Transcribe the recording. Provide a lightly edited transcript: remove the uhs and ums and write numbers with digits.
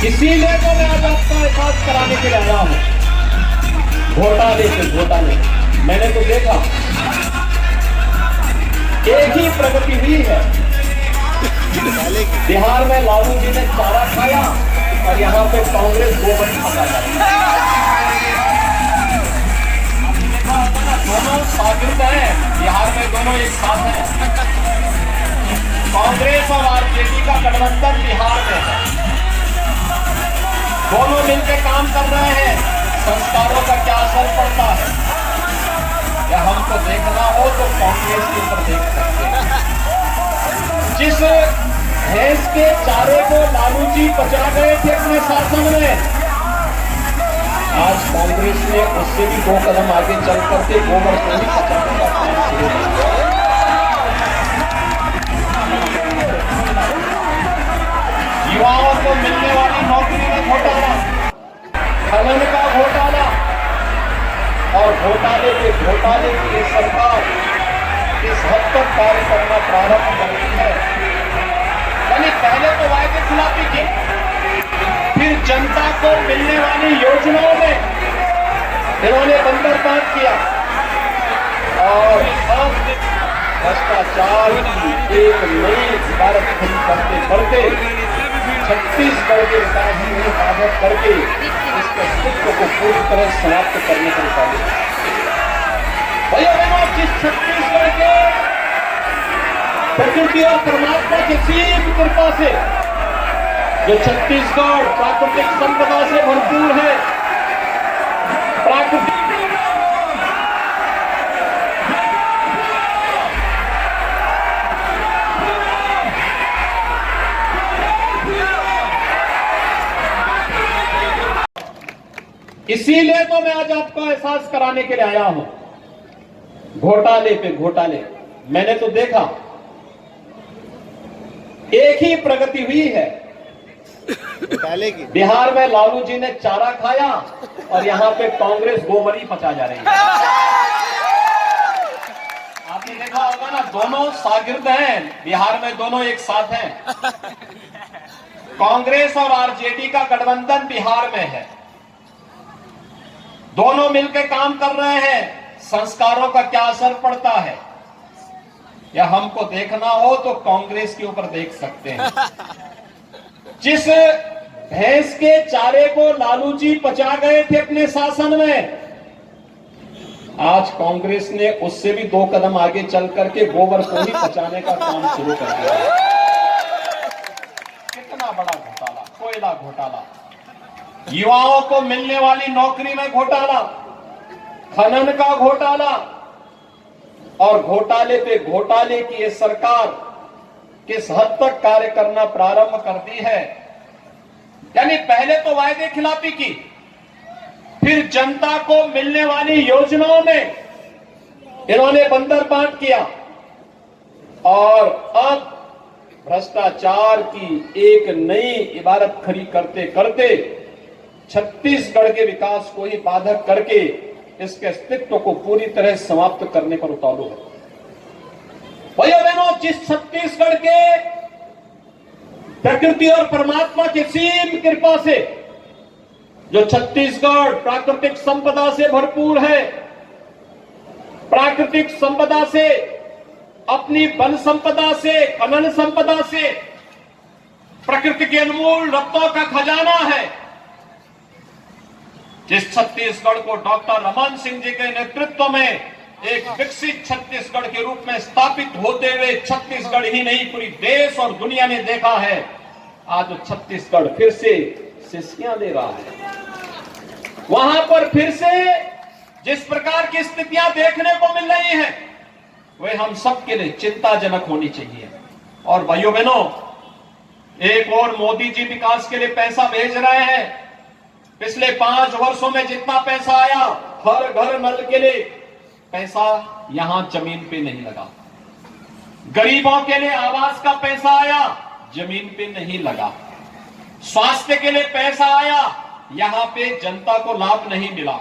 इसीलिए तो मैं आज आपका एहसास कराने के लिए आया हूं। घोटाले मैंने तो देखा एक ही प्रगति हुई है। बिहार में लालू जी ने चारा खाया और यहां पे कांग्रेस गोबरी पका जा रही है। दोनों शागिर्द हैं, बिहार में दोनों एक साथ हैं। कांग्रेस और आरजेडी का गठबंधन बिहार में है। दोनों मिलकर काम कर रहे हैं। संस्कारों का क्या असर पड़ता है या हमको देखना हो तो कांग्रेस के ऊपर देख सकते हैं। जिस भैंस के चारे को लालू जी बचा गए थे अपने शासन में, आज कांग्रेस ने उससे भी 2 कदम आगे चल करके गोबर को ही बचाने का काम शुरू कर दिया। युवाओं को मिलने वाली नौकरी में घोटाला, खनन का घोटाला और घोटाले की सरकार इस हद तक कार्य करना प्रारंभ करती है। यानी पहले तो वायदे खिलाफी की, फिर जनता को मिलने वाली योजनाओं में इन्होंने बंदरबांट किया और अब भ्रष्टाचार की एक नई इबारत खड़ी करते छत्तीसगढ़ के विकास में बाधक करके इसके अस्तित्व को पूरी तरह समाप्त करने के लिए भैया बहनों, जिस छत्तीसगढ़ के प्रकृति और परमात्मा की सीम कृपा से जो छत्तीसगढ़ प्राकृतिक संपदा से भरपूर है, प्राकृतिक इसीलिए तो मैं आज आपको एहसास कराने के लिए आया हूं। घोटाले मैंने तो देखा एक ही प्रगति हुई है। बिहार में लालू जी ने चारा खाया और यहां पे कांग्रेस गोमरी पचा जा रही है। आपने देखा होगा ना, दोनों शागिर्द हैं, बिहार में दोनों एक साथ हैं। कांग्रेस और आरजेडी का गठबंधन बिहार में है। दोनों मिलकर काम कर रहे हैं। संस्कारों का क्या असर पड़ता है या हमको देखना हो तो कांग्रेस के ऊपर देख सकते हैं। जिस भैंस के चारे को लालू जी बचा गए थे अपने शासन में, आज कांग्रेस ने उससे भी 2 कदम आगे चल करके गोबर को ही बचाने का काम शुरू कर दिया। कितना बड़ा घोटाला, कोयला घोटाला, युवाओं को मिलने वाली नौकरी में घोटाला, खनन का घोटाला और घोटाले की ये सरकार किस हद तक कार्य करना प्रारंभ कर दी है। यानी पहले तो वायदे खिलाफी की, फिर जनता को मिलने वाली योजनाओं में इन्होंने बंदरबांट किया और अब भ्रष्टाचार की एक नई इबारत खड़ी करते छत्तीसगढ़ के विकास को ही बाधक करके इसके अस्तित्व को पूरी तरह समाप्त करने पर उतारू है। भैया बहनों, जिस छत्तीसगढ़ के प्रकृति और परमात्मा की सीम कृपा से जो छत्तीसगढ़ प्राकृतिक संपदा से भरपूर है, प्राकृतिक संपदा से, अपनी वन संपदा से, खनन संपदा से, प्रकृति के अनमोल रत्नों का खजाना है, जिस छत्तीसगढ़ को डॉक्टर रमन सिंह जी के नेतृत्व में एक विकसित छत्तीसगढ़ के रूप में स्थापित होते हुए छत्तीसगढ़ ही नहीं पूरी देश और दुनिया ने देखा है, आज छत्तीसगढ़ फिर से सिस्कियां दे रहा है। वहां पर फिर से जिस प्रकार की स्थितियां देखने को मिल रही हैं, वे हम सबके लिए चिंताजनक होनी चाहिए। और भाइयों बहनों, एक और मोदी जी विकास के लिए पैसा भेज रहे हैं। पिछले 5 वर्षों में जितना पैसा आया हर घर नल के लिए, पैसा यहां जमीन पे नहीं लगा। गरीबों के लिए आवास का पैसा आया, जमीन पे नहीं लगा। स्वास्थ्य के लिए पैसा आया, यहां पे जनता को लाभ नहीं मिला।